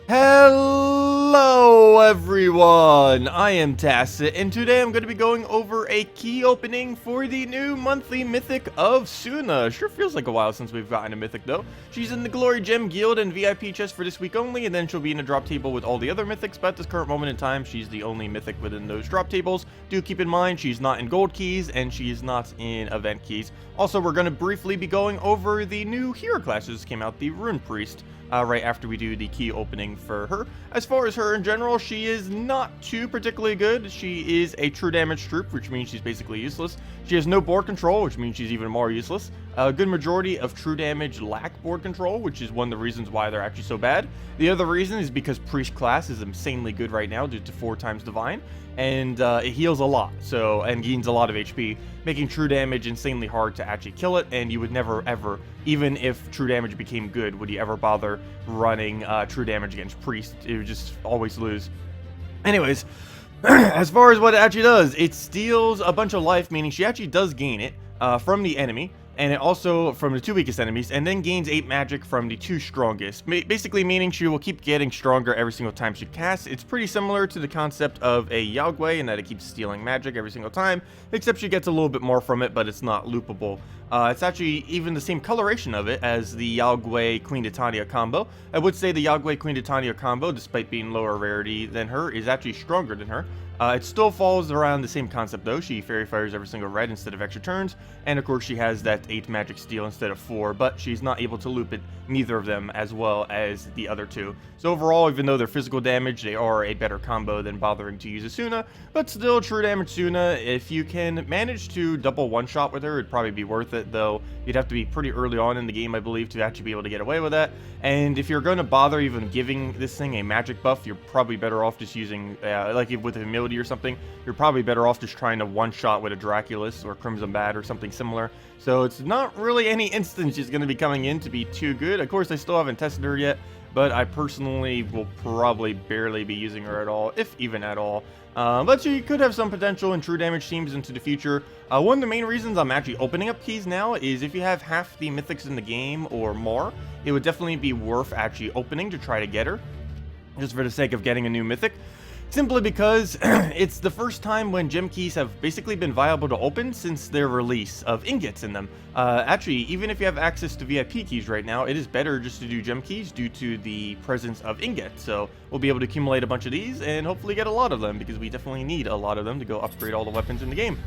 Hello everyone, I am Tacet, and today I'm going to be going over a key opening for the new monthly Mythic of Suna. Sure feels like a while since we've gotten a Mythic though. She's in the Glory Gem Guild and VIP chest for this week only, and then she'll be in a drop table with all the other Mythics, but at this current moment in time, she's the only Mythic within those drop tables. Do keep in mind, she's not in gold keys, and she's not in event keys. Also, we're going to briefly be going over the new hero classes that came out, the Runepriest. Right after we do the key opening for her. As far as her in general, she is not too particularly good. She is a true damage troop, which means she's basically useless. She has no board control, which means she's even more useless. A good majority of true damage lack board control, which is one of the reasons why they're actually so bad. The other reason is because Priest Class is insanely good right now due to 4 times Divine, and it heals a lot, and gains a lot of HP, making true damage insanely hard to actually kill it, and you would never ever, even if true damage became good, would you ever bother running true damage against Priest. It would just always lose. Anyways, as far as what it actually does, it steals a bunch of life, meaning she actually does gain it from the enemy, and it also from the 2 weakest enemies, and then gains 8 magic from the 2 strongest. Basically meaning she will keep getting stronger every single time she casts. It's pretty similar to the concept of a Yagwei in that it keeps stealing magic every single time, except she gets a little bit more from it, but it's not loopable. It's actually even the same coloration of it as the Yagwei Queen Titania combo. I would say the Yagwei Queen Titania combo, despite being lower rarity than her, is actually stronger than her. It still falls around the same concept though. She faerie fires every single red instead of extra turns, and of course she has that 8 magic steal instead of 4, but she's not able to loop it, neither of them, as well as the other 2. So overall, even though they're physical damage, they are a better combo than bothering to use a Suna, but still true damage Suna. If you can manage to double one-shot with her, it'd probably be worth it, though you'd have to be pretty early on in the game, I believe, to actually be able to get away with that. And if you're going to bother even giving this thing a magic buff, you're probably better off just using, like with humility or something, you're probably better off just trying to one-shot with a Draculus or Crimson Bat or something similar. So it's not really any instance she's going to be coming in to be too good. Of course, I still haven't tested her yet, but I personally will probably barely be using her at all, if even at all. But she could have some potential in true damage teams into the future. One of the main reasons I'm actually opening up keys now is if you have half the mythics in the game or more, it would definitely be worth actually opening to try to get her, just for the sake of getting a new mythic. Simply because it's the first time when gem keys have basically been viable to open since their release of ingots in them. Actually, even if you have access to VIP keys right now, it is better just to do gem keys due to the presence of ingots. So we'll be able to accumulate a bunch of these and hopefully get a lot of them, because we definitely need a lot of them to go upgrade all the weapons in the game.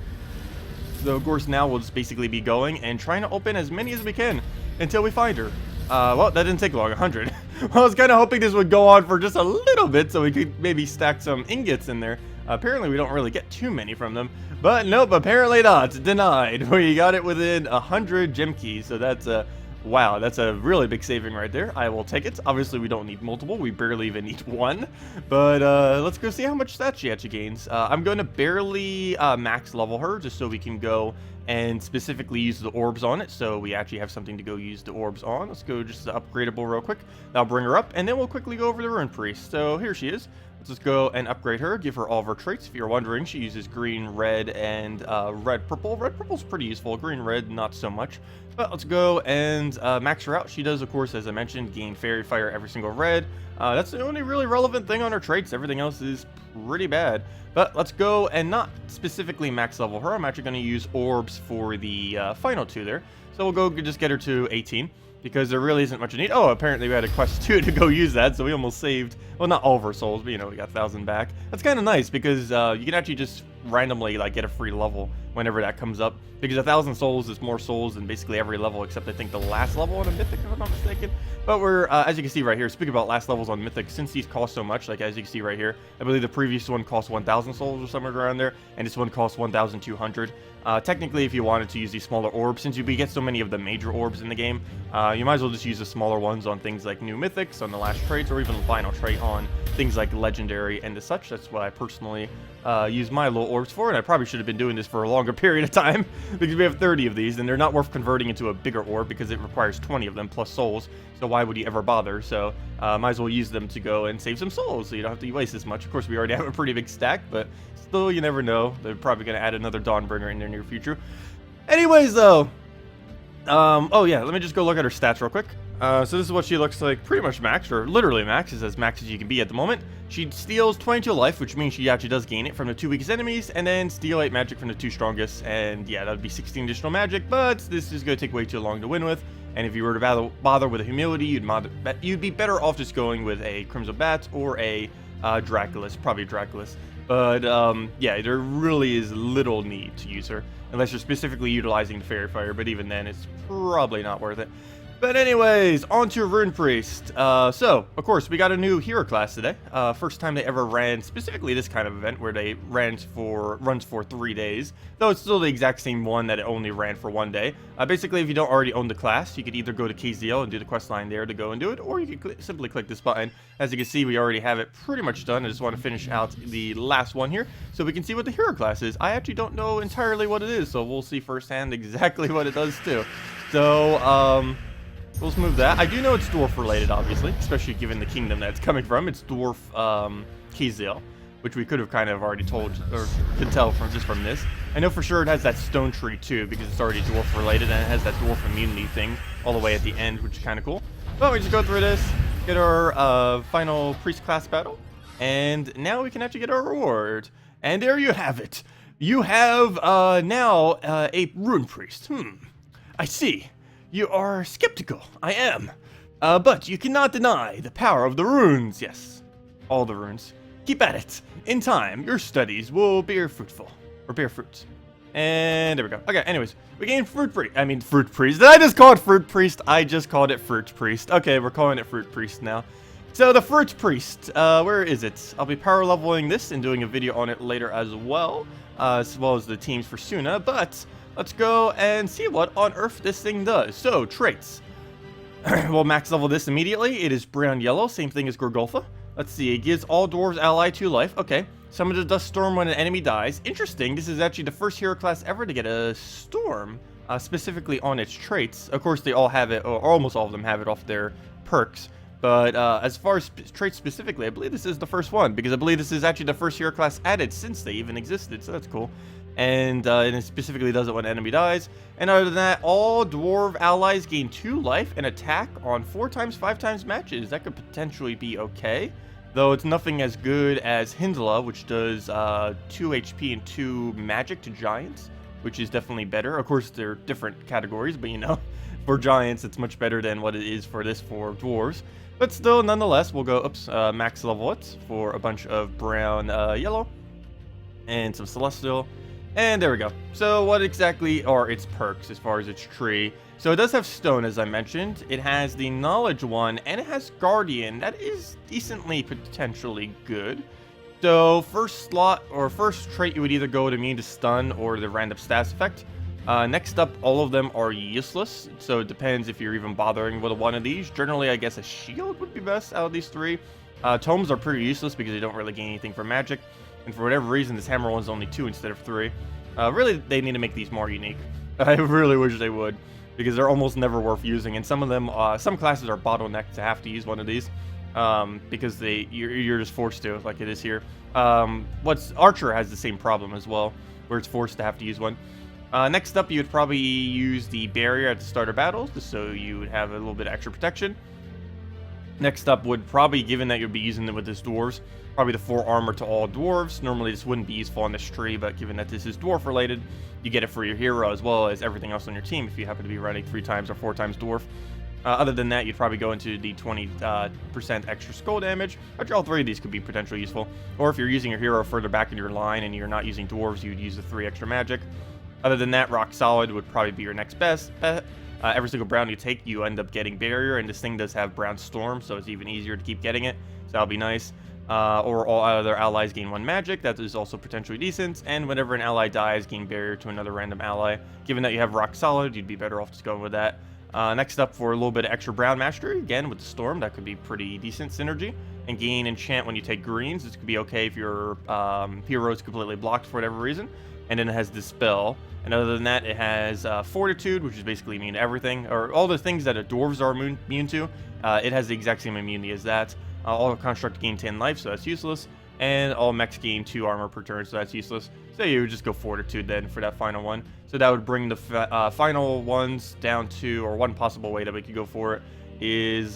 So of course now we'll just basically be going and trying to open as many as we can until we find her. Well, that didn't take long, 100. Well, I was kind of hoping this would go on for just a little bit so we could maybe stack some ingots in there. Apparently we don't really get too many from them, but nope, apparently not. Denied. We got it within 100 gem keys, so that's wow, that's a really big saving right there. I will take it. Obviously we don't need multiple, we barely even need 1, but let's go see how much stats she actually gains. I'm going to barely max level her just so we can go and specifically use the orbs on it, so we actually have something to go use the orbs on. Let's go just upgradable real quick. That'll bring her up, and then we'll quickly go over the Runepriest. So here she is. Let's just go and upgrade her, give her all of her traits. If you're wondering, she uses green, red, and red, purple. Red, purple's pretty useful. Green, red, not so much. But let's go and max her out. She does, of course, as I mentioned, gain faerie fire every single red. That's the only really relevant thing on her traits. Everything else is pretty bad. But let's go and not specifically max level her. I'm actually going to use orbs for the final 2 there. So we'll go just get her to 18. Because there really isn't much need. Oh, apparently we had a quest 2 to go use that, so we almost saved, well, not all of our souls, but, you know, we got 1,000 back. That's kind of nice, because you can actually just randomly, like, get a free level whenever that comes up. Because 1,000 souls is more souls than basically every level, except I think the last level on a Mythic, if I'm not mistaken. But we're, as you can see right here, speaking about last levels on Mythic, since these cost so much, like as you can see right here, I believe the previous one cost 1,000 souls or somewhere around there, and this one costs 1,200. Technically, if you wanted to use these smaller orbs, since you get so many of the major orbs in the game, you might as well just use the smaller ones on things like new mythics, on the last traits, or even the final trait on things like legendary and such. That's what I personally use my little orbs for, and I probably should have been doing this for a longer period of time, because we have 30 of these, and they're not worth converting into a bigger orb, because it requires 20 of them plus souls, so why would you ever bother? So might as well use them to go and save some souls, so you don't have to waste as much. Of course, we already have a pretty big stack, but still, you never know. They're probably going to add another Dawnbringer in their near future. Anyways, though, oh yeah, let me just go look at her stats real quick. So this is what she looks like, pretty much max, or literally max, is as max as you can be at the moment. She steals 22 life, which means she actually does gain it from the 2 weakest enemies, and then steal 8 magic from the 2 strongest, and yeah, that would be 16 additional magic, but this is going to take way too long to win with, and if you were to bother with a humility, you'd be better off just going with a Crimson Bat or a Draculus, probably Draculus. But yeah, there really is little need to use her, unless you're specifically utilizing the Faerie Fire, but even then, it's probably not worth it. But anyways, on to Runepriest. So, of course, we got a new hero class today. First time they ever ran specifically this kind of event where they runs for 3 days. Though it's still the exact same one that it only ran for 1 day. Basically, if you don't already own the class, you could either go to KZL and do the quest line there to go and do it, or you could simply click this button. As you can see, we already have it pretty much done. I just want to finish out the last one here so we can see what the hero class is. I actually don't know entirely what it is, so we'll see firsthand exactly what it does too. So, let's move that. I do know it's dwarf related, obviously, especially given the kingdom that it's coming from. It's dwarf KZL, which we could have kind of already told, or could tell from this. I know for sure it has that stone tree too, because it's already dwarf related, and it has that dwarf immunity thing all the way at the end, which is kind of cool. But we just go through this, get our final priest class battle, and now we can actually get our reward. And there you have it. You have now a rune priest. I see. You are skeptical. I am. But you cannot deny the power of the runes. Yes, all the runes. Keep at it. In time, your studies will bear fruitful. Or bear fruits. And there we go. Okay, anyways. We gained Fruit Priest. Did I just call it Fruit Priest? I just called it Fruit Priest. Okay, we're calling it Fruit Priest now. So the Fruit Priest, where is it? I'll be power leveling this and doing a video on it later as well as the teams for Suna, but let's go and see what on earth this thing does. So, traits. We'll max level this immediately. It is brown-yellow, same thing as Gorgolfa. Let's see, it gives all dwarves ally 2 life. Okay, summon the Dust Storm when an enemy dies. Interesting, this is actually the first hero class ever to get a Storm, specifically on its traits. Of course, they all have it, or almost all of them have it off their perks. But as far as traits specifically, I believe this is the first one, because I believe this is actually the first hero class added since they even existed, so that's cool. And it specifically does it when an enemy dies. And other than that, all dwarf allies gain 2 life and attack on 4 times 5 times matches. That could potentially be okay, though it's nothing as good as Hindla, which does 2 HP and 2 magic to giants, which is definitely better. Of course, they're different categories, but you know, for giants, it's much better than what it is for this for dwarves. But still, nonetheless, we'll go, max level it for a bunch of brown, yellow, and some celestial. And there we go. So what exactly are its perks as far as its tree? So it does have stone, as I mentioned. It has the knowledge one, and it has guardian. That is decently potentially good. So first slot, or first trait, you would either go with immune to stun or the random stats effect. Next up, all of them are useless, so it depends if you're even bothering with one of these. Generally, I guess a shield would be best out of these 3. Tomes are pretty useless because they don't really gain anything from magic. And for whatever reason, this hammer one's only 2 instead of 3. Really, they need to make these more unique. I really wish they would, because they're almost never worth using. And some of them, some classes are bottlenecked to have to use one of these, because you're just forced to, like it is here. Archer has the same problem as well, where it's forced to have to use one. Next up, you would probably use the barrier at the start of battles, just so you would have a little bit of extra protection. Next up would probably, given that you'll be using them with this dwarves, probably the 4 armor to all dwarves. Normally this wouldn't be useful on this tree, but given that this is dwarf related, you get it for your hero as well as everything else on your team if you happen to be running 3 times or 4 times dwarf. Other than that, you'd probably go into the 20% extra skull damage. Actually, all 3 of these could be potentially useful. Or if you're using your hero further back in your line and you're not using dwarves, you'd use the 3 extra magic. Other than that, rock solid would probably be your next best bet. Every single brown you take, you end up getting barrier, and this thing does have brown storm, so it's even easier to keep getting it, so that'll be nice. Or all other allies gain 1 magic, that is also potentially decent, and whenever an ally dies, gain barrier to another random ally. Given that you have rock solid, you'd be better off just going with that. Next up, for a little bit of extra brown mastery, again with the storm, that could be pretty decent synergy. And gain enchant when you take greens. This could be okay if your hero is completely blocked for whatever reason. And then it has dispel. And other than that, it has fortitude, which is basically immune to everything, or all the things that dwarves are immune to. It has the exact same immunity as that. All construct gain 10 life, so that's useless. And all mechs gain 2 armor per turn, so that's useless. So you would just go fortitude then for that final one. So that would bring the final ones down to, or one possible way that we could go for it, is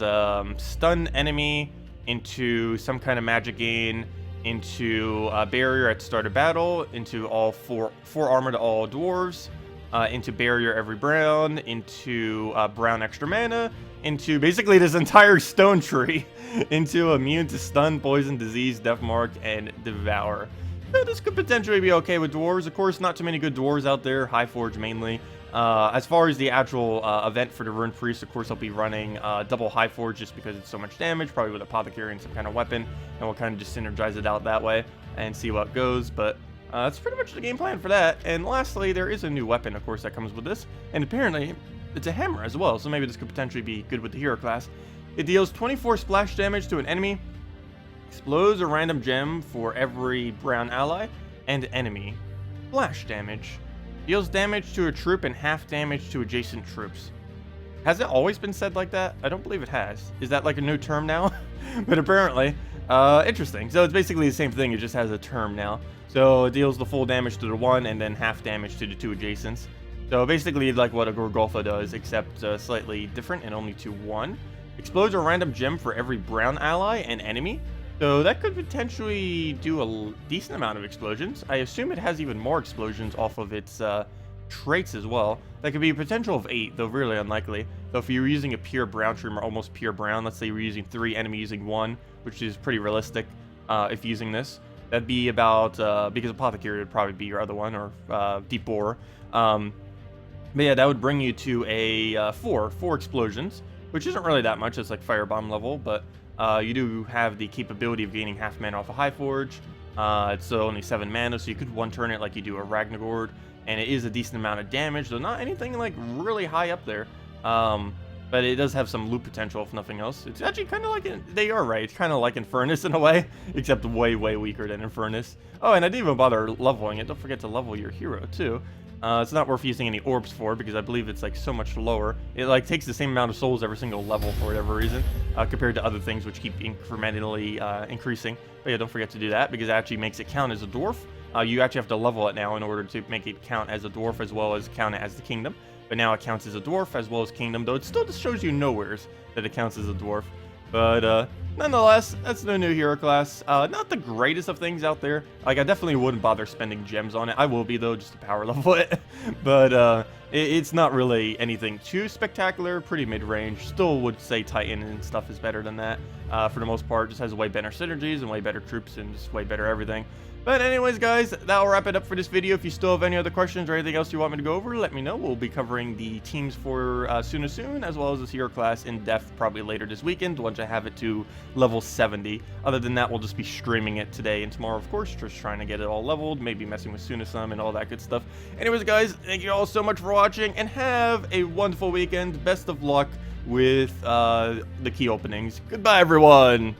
stun enemy into some kind of magic gain, into barrier at start of battle, into all four armor to all dwarves, into barrier every brown, into brown extra mana, into basically this entire stone tree, into immune to stun, poison, disease, death mark, and devour. So this could potentially be okay with dwarves. Of course, not too many good dwarves out there. High Forge mainly. As far as the actual event for the Runepriest, of course, I'll be running double High Forge just because it's so much damage, probably with Apothecary and some kind of weapon, and we'll kind of just synergize it out that way and see what goes. But that's pretty much the game plan for that. And lastly, there is a new weapon, of course, that comes with this, and apparently it's a hammer as well, so maybe this could potentially be good with the hero class. It deals 24 splash damage to an enemy, explodes a random gem for every brown ally and enemy, splash damage. Deals damage to a troop and half damage to adjacent troops. Has it always been said like that? I don't believe it has. Is that like a new term now? But apparently, interesting. So it's basically the same thing, it just has a term now. So it deals the full damage to the one and then half damage to the two adjacents. So basically like what a Gorgolfa does, except slightly different and only to one. Explodes a random gem for every brown ally and enemy. So that could potentially do a decent amount of explosions. I assume it has even more explosions off of its traits as well. That could be a potential of 8, though really unlikely. So if you're using a pure brown stream or almost pure brown, let's say you're using 3, enemy using 1, which is pretty realistic if using this. That'd be about, because Apothecary would probably be your other one, or Deep Borer. But yeah, that would bring you to a 4 explosions, which isn't really that much. It's like Firebomb level, but you do have the capability of gaining half mana off a High Forge. It's still only 7 mana, so you could one-turn it like you do a Ragnagord, and it is a decent amount of damage, though not anything like really high up there. But it does have some loop potential, if nothing else. It's actually kind of like, they are right, it's kind of like Infernus in a way, except way, way weaker than Infernus. Oh, and I didn't even bother leveling it. Don't forget to level your hero, too. It's not worth using any orbs for, because I believe it's like so much lower. It like takes the same amount of souls every single level for whatever reason, compared to other things which keep incrementally increasing. But yeah, don't forget to do that, because it actually makes it count as a dwarf. You actually have to level it now in order to make it count as a dwarf, as well as count it as the kingdom. But now it counts as a dwarf as well as kingdom, though it still just shows you nowheres that it counts as a dwarf. But nonetheless, that's the new hero class. Not the greatest of things out there. Like, I definitely wouldn't bother spending gems on it. I will be, though, just to power level it. But it's not really anything too spectacular. Pretty mid-range. Still would say Titan and stuff is better than that. For the most part, just has way better synergies and way better troops and just way better everything. But anyways, guys, that'll wrap it up for this video. If you still have any other questions or anything else you want me to go over, let me know. We'll be covering the teams for Suna soon, as well as this hero class in depth probably later this weekend, once I have it to level 70. Other than that, we'll just be streaming it today and tomorrow, of course, just trying to get it all leveled, maybe messing with Suna some and all that good stuff. Anyways, guys, thank you all so much for watching, and have a wonderful weekend. Best of luck with the key openings. Goodbye, everyone!